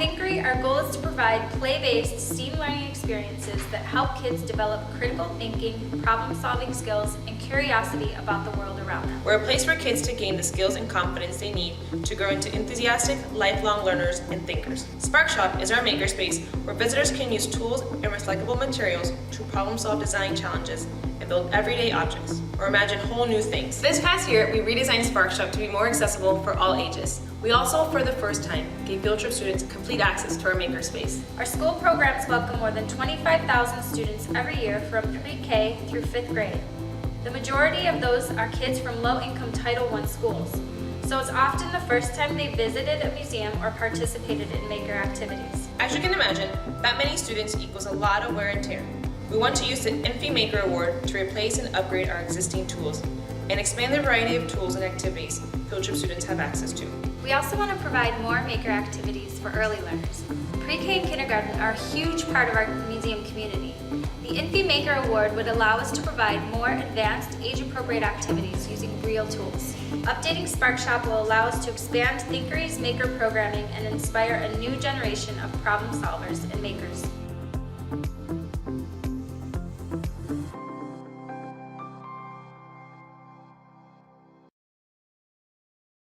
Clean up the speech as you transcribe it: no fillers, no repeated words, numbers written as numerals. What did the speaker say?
Thinkery, our goal is to provide play-based STEAM learning experiences that help kids develop critical thinking, problem-solving skills, and curiosity about the world around them. We're a place for kids to gain the skills and confidence they need to grow into enthusiastic, lifelong learners and thinkers. Sparkshop is our makerspace where visitors can use tools and recyclable materials to problem-solve design challenges and build everyday objects or imagine whole new things. This past year, we redesigned Sparkshop to be more accessible for all ages. We also, for the first time, gave field trip students complete access to our makerspace. Our school programs welcome more than 25,000 students every year from pre-K through 5th grade. The majority of those are kids from low-income Title I schools, so it's often the first time they visited a museum or participated in maker activities. As you can imagine, that many students equals a lot of wear and tear. We want to use the Infy Maker Award to replace and upgrade our existing tools and expand the variety of tools and activities field trip students have access to. We also want to provide more maker activities for early learners. Pre-K and kindergarten are a huge part of our museum community. The Infy Maker Award would allow us to provide more advanced, age-appropriate activities using real tools. Updating Sparkshop will allow us to expand Thinkery's maker programming and inspire a new generation of problem solvers and makers.